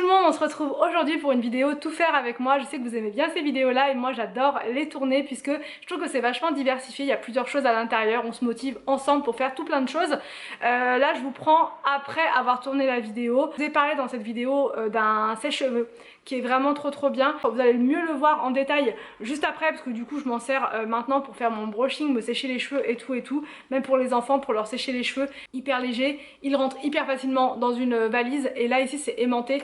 monde, on se retrouve aujourd'hui pour une vidéo tout faire avec moi. Je sais que vous aimez bien ces vidéos là et moi j'adore les tourner puisque je trouve que c'est vachement diversifié, il y a plusieurs choses à l'intérieur, on se motive ensemble pour faire tout plein de choses. Là je vous prends après avoir tourné la vidéo. Je vous ai parlé dans cette vidéo d'un sèche-cheveux qui est vraiment trop bien. Vous allez mieux le voir en détail juste après parce que du coup je m'en sers maintenant pour faire mon brushing, me sécher les cheveux et tout. Même pour les enfants, pour leur sécher les cheveux, hyper léger. Il rentre hyper facilement dans une valise et là ici c'est aimanté.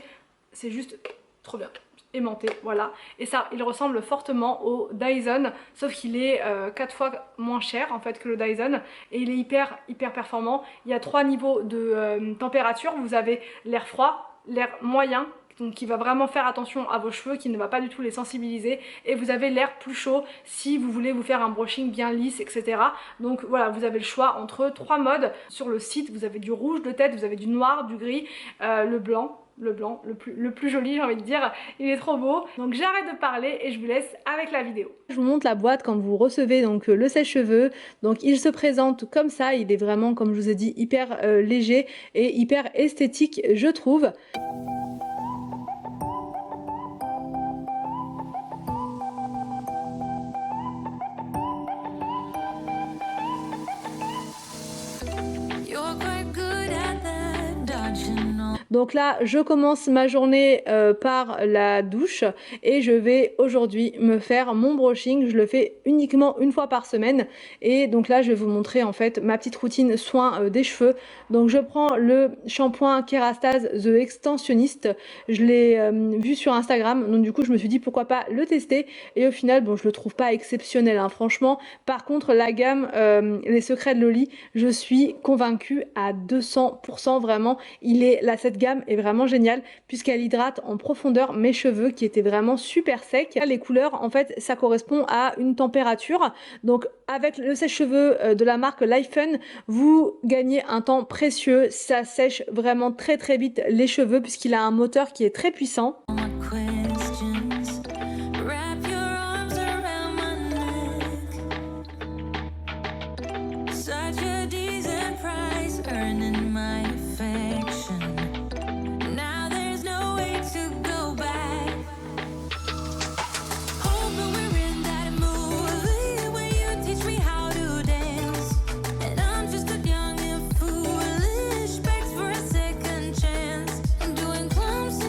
C'est juste trop bien, aimanté, voilà. Et ça, il ressemble fortement au Dyson, sauf qu'il est 4 fois moins cher en fait que le Dyson. Et il est hyper performant. Il y a 3 niveaux de température. Vous avez l'air froid, l'air moyen, donc qui va vraiment faire attention à vos cheveux, qui ne va pas du tout les sensibiliser, et vous avez l'air plus chaud si vous voulez vous faire un brushing bien lisse, etc. Donc voilà, vous avez le choix entre 3 modes. Sur le site, vous avez du rouge de tête, vous avez du noir, du gris, le blanc, le plus joli, j'ai envie de dire. Il est trop beau. Donc j'arrête de parler et je vous laisse avec la vidéo. Je vous montre la boîte quand vous recevez donc le sèche-cheveux. Donc il se présente comme ça, il est vraiment, comme je vous ai dit, hyper léger et hyper esthétique, je trouve. Donc là, je commence ma journée par la douche et je vais aujourd'hui me faire mon brushing. Je le fais uniquement une fois par semaine et donc là, je vais vous montrer en fait ma petite routine soin des cheveux. Donc je prends le shampoing Kerastase The Extensionniste. Je l'ai vu sur Instagram, donc du coup, je me suis dit pourquoi pas le tester et au final, bon, je le trouve pas exceptionnel, hein, franchement. Par contre, la gamme Les Secrets de Loli, je suis convaincue à 200% vraiment. Cette gamme est vraiment géniale puisqu'elle hydrate en profondeur mes cheveux qui étaient vraiment super secs. Les couleurs, en fait, ça correspond à une température. Donc avec le sèche-cheveux de la marque Lifen, vous gagnez un temps précieux. Ça sèche vraiment très vite les cheveux puisqu'il a un moteur qui est très puissant.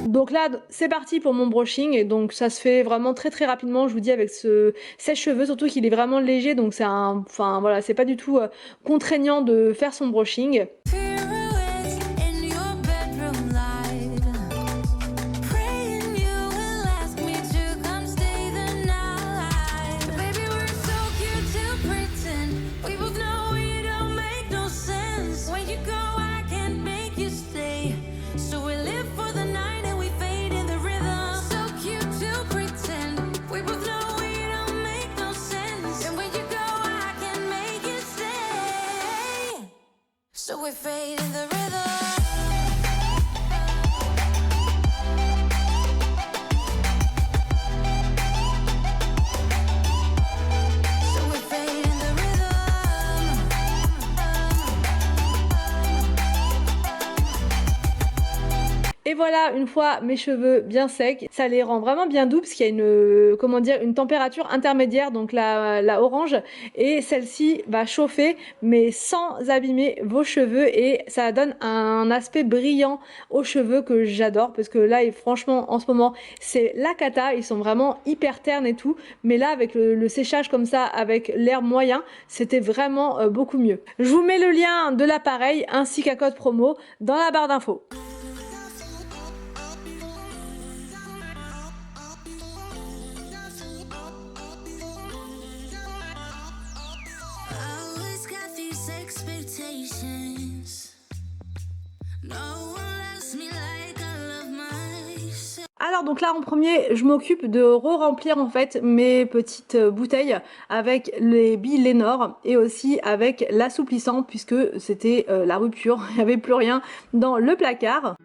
Donc là, c'est parti pour mon brushing et donc ça se fait vraiment très rapidement, je vous dis, avec ce sèche-cheveux, surtout qu'il est vraiment léger, donc enfin voilà, c'est pas du tout contraignant de faire son brushing. Et voilà, une fois mes cheveux bien secs, ça les rend vraiment bien doux parce qu'il y a une, comment dire, une température intermédiaire, donc la orange, et celle-ci va chauffer mais sans abîmer vos cheveux et ça donne un aspect brillant aux cheveux que j'adore parce que là, et franchement, en ce moment, c'est la cata, ils sont vraiment hyper ternes et tout, mais là, avec le séchage comme ça, avec l'air moyen, c'était vraiment beaucoup mieux. Je vous mets le lien de l'appareil ainsi qu'un code promo dans la barre d'infos. Alors donc là en premier je m'occupe de re-remplir en fait mes petites bouteilles avec les billes Lénore et aussi avec l'assouplissant puisque c'était la rupture, il n'y avait plus rien dans le placard.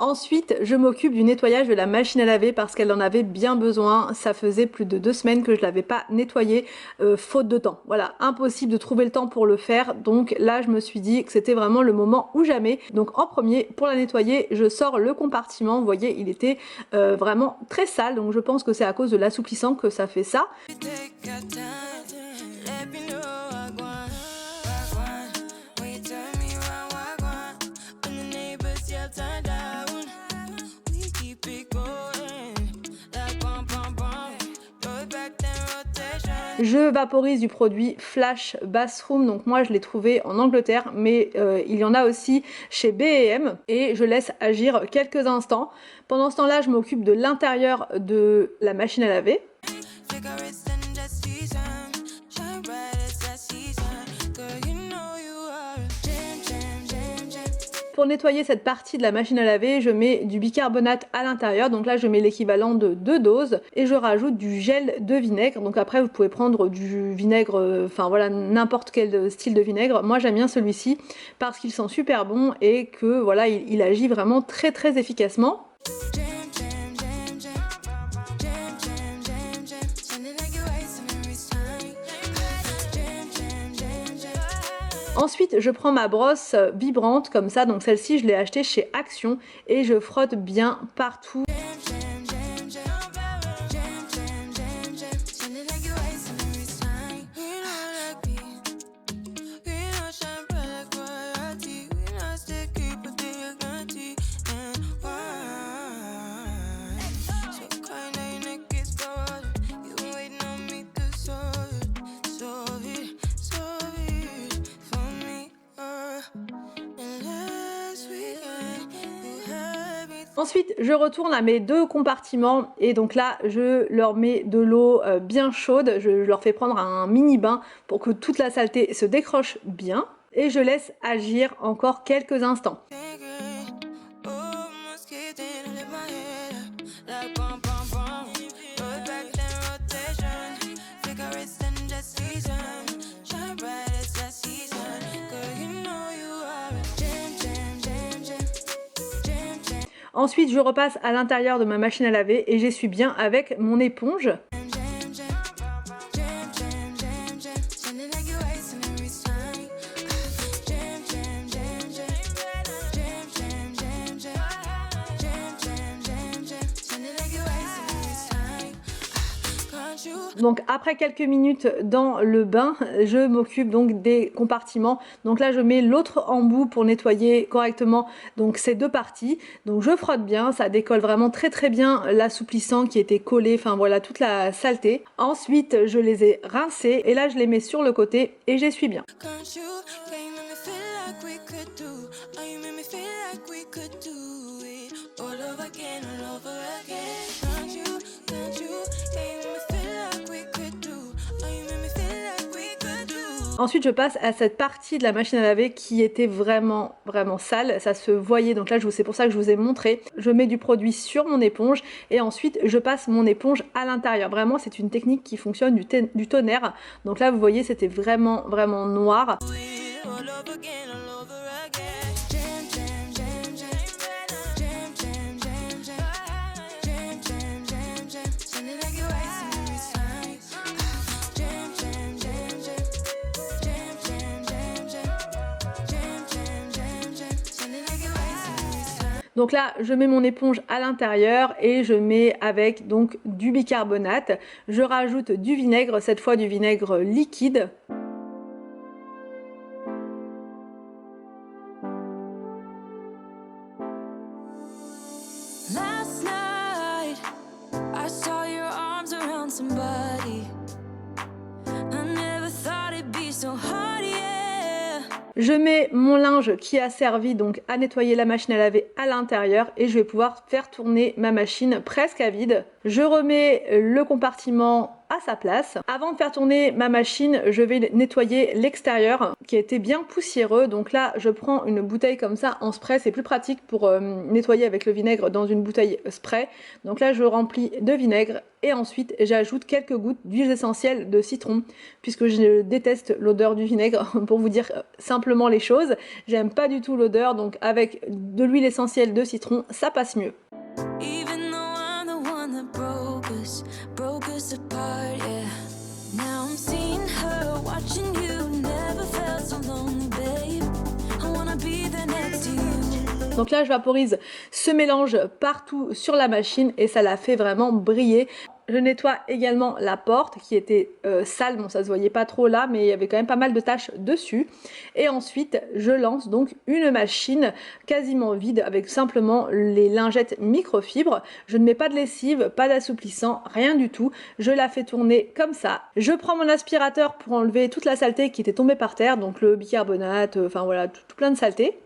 Ensuite, je m'occupe du nettoyage de la machine à laver parce qu'elle en avait bien besoin. Ça faisait plus de 2 semaines que je l'avais pas nettoyée, faute de temps. Voilà, impossible de trouver le temps pour le faire. Donc là, je me suis dit que c'était vraiment le moment ou jamais. Donc en premier, pour la nettoyer, je sors le compartiment. Vous voyez, il était vraiment très sale. Donc je pense que c'est à cause de l'assouplissant que ça fait ça. Je vaporise du produit Flash Bathroom, donc moi je l'ai trouvé en Angleterre, mais il y en a aussi chez B&M et je laisse agir quelques instants. Pendant ce temps-là, je m'occupe de l'intérieur de la machine à laver. Pour nettoyer cette partie de la machine à laver, je mets du bicarbonate à l'intérieur, donc là je mets l'équivalent de 2 doses et je rajoute du gel de vinaigre. Donc après vous pouvez prendre du vinaigre, enfin voilà, n'importe quel style de vinaigre. Moi j'aime bien celui-ci parce qu'il sent super bon et que voilà, il agit vraiment très efficacement. Ensuite, je prends ma brosse vibrante comme ça, donc celle-ci je l'ai achetée chez Action et je frotte bien partout. Ensuite, je retourne à mes 2 compartiments et donc là, je leur mets de l'eau bien chaude. Je leur fais prendre un mini bain pour que toute la saleté se décroche bien. Et je laisse agir encore quelques instants. Ensuite, je repasse à l'intérieur de ma machine à laver et j'essuie bien avec mon éponge. Donc après quelques minutes dans le bain, je m'occupe donc des compartiments. Donc là je mets l'autre embout pour nettoyer correctement donc ces 2 parties. Donc je frotte bien, ça décolle vraiment très bien l'assouplissant qui était collé, enfin voilà toute la saleté. Ensuite je les ai rincés et là je les mets sur le côté et j'essuie bien. Ensuite je passe à cette partie de la machine à laver qui était vraiment sale, ça se voyait, donc là c'est pour ça que je vous ai montré. Je mets du produit sur mon éponge et ensuite je passe mon éponge à l'intérieur. Vraiment c'est une technique qui fonctionne du tonnerre. Donc là vous voyez c'était vraiment noir. Donc là, je mets mon éponge à l'intérieur et je mets avec donc du bicarbonate. Je rajoute du vinaigre, cette fois du vinaigre liquide. Je mets mon linge qui a servi donc à nettoyer la machine à laver à l'intérieur et je vais pouvoir faire tourner ma machine presque à vide. Je remets le compartiment à sa place. Avant de faire tourner ma machine, je vais nettoyer l'extérieur qui a été bien poussiéreux. Donc là, je prends une bouteille comme ça en spray, c'est plus pratique pour nettoyer avec le vinaigre dans une bouteille spray. Donc là, je remplis de vinaigre et ensuite j'ajoute quelques gouttes d'huile essentielle de citron puisque je déteste l'odeur du vinaigre pour vous dire simplement les choses. J'aime pas du tout l'odeur, donc avec de l'huile essentielle de citron, ça passe mieux. Donc là je vaporise ce mélange partout sur la machine et ça la fait vraiment briller. Je nettoie également la porte qui était sale, bon ça se voyait pas trop là mais il y avait quand même pas mal de taches dessus. Et ensuite je lance donc une machine quasiment vide avec simplement les lingettes microfibres. Je ne mets pas de lessive, pas d'assouplissant, rien du tout. Je la fais tourner comme ça. Je prends mon aspirateur pour enlever toute la saleté qui était tombée par terre, donc le bicarbonate, enfin voilà, tout plein de saleté.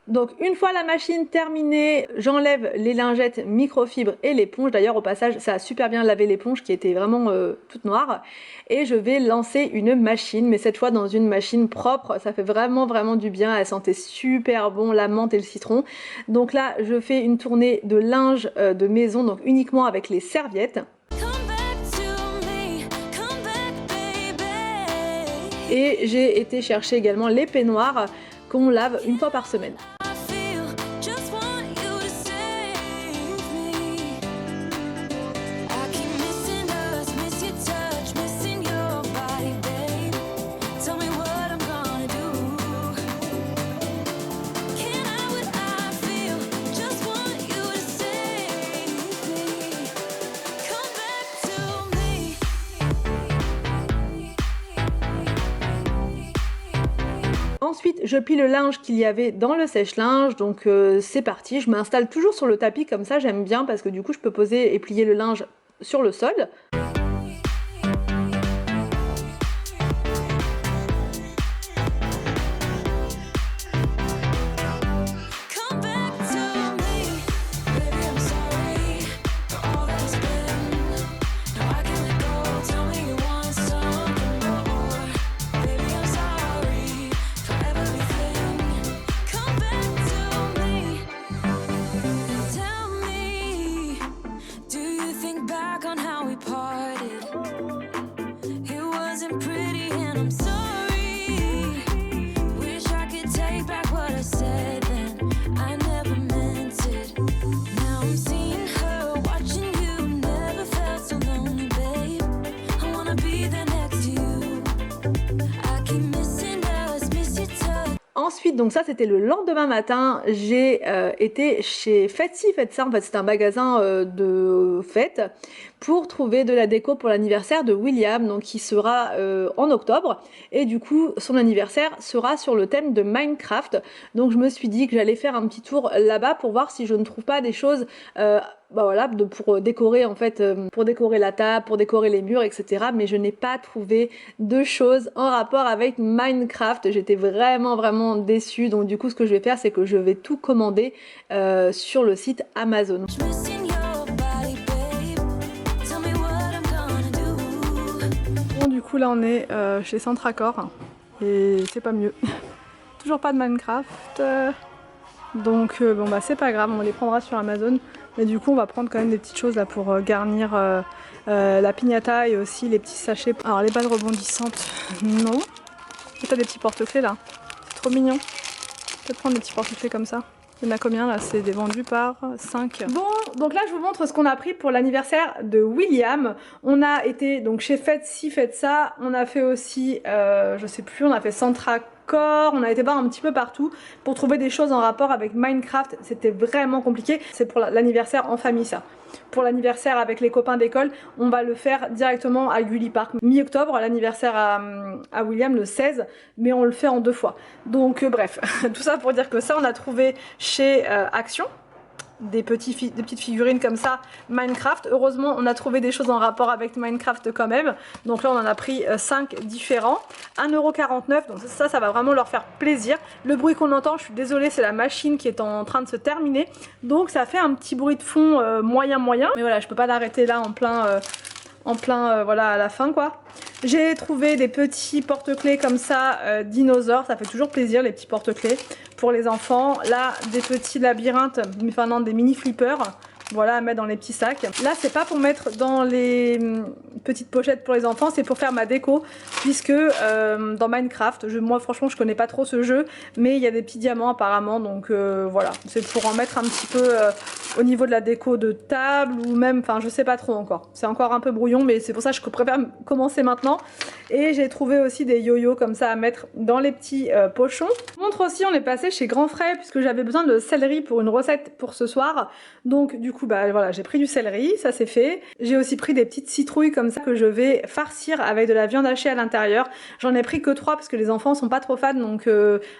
Donc une fois la machine terminée, j'enlève les lingettes microfibres et l'éponge. D'ailleurs au passage ça a super bien lavé l'éponge qui était vraiment toute noire. Et je vais lancer une machine, mais cette fois dans une machine propre. Ça fait vraiment du bien, elle sentait super bon la menthe et le citron. Donc là je fais une tournée de linge de maison, donc uniquement avec les serviettes. Et j'ai été chercher également les peignoirs qu'on lave une fois par semaine. Ensuite, je plie le linge qu'il y avait dans le sèche-linge, donc c'est parti. Je m'installe toujours sur le tapis comme ça, j'aime bien parce que du coup je peux poser et plier le linge sur le sol. Ensuite, donc ça c'était le lendemain matin, j'ai été chez Faites ci, Faites ça, en fait c'est un magasin de fêtes pour trouver de la déco pour l'anniversaire de William, donc qui sera en octobre, et du coup son anniversaire sera sur le thème de Minecraft. Donc je me suis dit que j'allais faire un petit tour là-bas pour voir si je ne trouve pas des choses bah voilà, pour décorer en fait, pour décorer la table, pour décorer les murs, etc. Mais je n'ai pas trouvé de choses en rapport avec Minecraft. J'étais vraiment déçue. Donc du coup, ce que je vais faire, c'est que je vais tout commander sur le site Amazon. Bon, du coup, là, on est chez Centracor et c'est pas mieux. Toujours pas de Minecraft. Donc bon bah c'est pas grave, on les prendra sur Amazon. Mais du coup on va prendre quand même des petites choses là pour garnir la piñata et aussi les petits sachets. Alors les balles rebondissantes, non. Et t'as des petits porte-clés là, c'est trop mignon. Je vais prendre des petits porte-clés comme ça. Il y en a combien là? C'est des vendus par 5. Bon, donc là je vous montre ce qu'on a pris pour l'anniversaire de William. On a été donc chez Faites ci, Faites ça. On a fait aussi, je sais plus, on a fait Centracor. On a été voir un petit peu partout pour trouver des choses en rapport avec Minecraft. C'était vraiment compliqué. C'est pour l'anniversaire en famille ça. Pour l'anniversaire avec les copains d'école, on va le faire directement à Gully Park. Mi-octobre, l'anniversaire à William le 16, mais on le fait en 2 fois. Donc bref, tout ça pour dire que ça on a trouvé chez Action. des petites figurines comme ça Minecraft. Heureusement on a trouvé des choses en rapport avec Minecraft quand même. Donc là on en a pris 5 différents. 1,49 €, donc ça va vraiment leur faire plaisir. Le bruit qu'on entend, je suis désolée, c'est la machine qui est en train de se terminer. Donc ça fait un petit bruit de fond moyen. Mais voilà, je peux pas l'arrêter là en plein voilà à la fin quoi. J'ai trouvé des petits porte-clés comme ça dinosaures, ça fait toujours plaisir les petits porte-clés pour les enfants. Là des petits labyrinthes, enfin non, des mini flippers. Voilà, à mettre dans les petits sacs. Là, c'est pas pour mettre dans les petites pochettes pour les enfants, c'est pour faire ma déco. Puisque dans Minecraft, moi franchement, je connais pas trop ce jeu, mais il y a des petits diamants apparemment. Donc voilà, c'est pour en mettre un petit peu au niveau de la déco de table ou même, enfin, je sais pas trop encore. C'est encore un peu brouillon, mais c'est pour ça que je préfère commencer maintenant. Et j'ai trouvé aussi des yo-yo comme ça à mettre dans les petits pochons. Je vous montre aussi, on est passé chez Grand Frais puisque j'avais besoin de céleri pour une recette pour ce soir. Donc du coup, bah voilà, j'ai pris du céleri, ça c'est fait. J'ai aussi pris des petites citrouilles comme ça que je vais farcir avec de la viande hachée à l'intérieur. J'en ai pris que 3 parce que les enfants sont pas trop fans, donc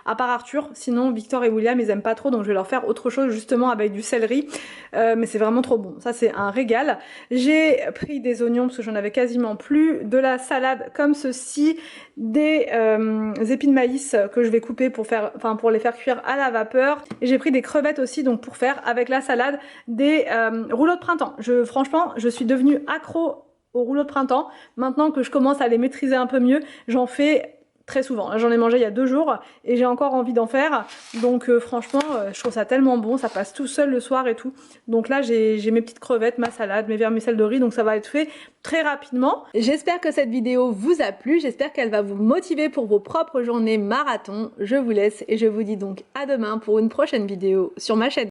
à part Arthur, sinon Victor et William ils aiment pas trop, donc je vais leur faire autre chose justement avec du céleri. Mais c'est vraiment trop bon, ça c'est un régal. J'ai pris des oignons parce que j'en avais quasiment plus, de la salade comme ceci, des épis de maïs que je vais couper pour les faire cuire à la vapeur. Et j'ai pris des crevettes aussi, donc pour faire avec la salade des rouleaux de printemps. Franchement, je suis devenue accro aux rouleaux de printemps. Maintenant que je commence à les maîtriser un peu mieux, j'en fais très souvent. J'en ai mangé il y a 2 jours et j'ai encore envie d'en faire. Donc franchement, je trouve ça tellement bon. Ça passe tout seul le soir et tout. Donc là, j'ai mes petites crevettes, ma salade, mes vermicelles de riz. Donc ça va être fait très rapidement. J'espère que cette vidéo vous a plu. J'espère qu'elle va vous motiver pour vos propres journées marathon. Je vous laisse et je vous dis donc à demain pour une prochaine vidéo sur ma chaîne.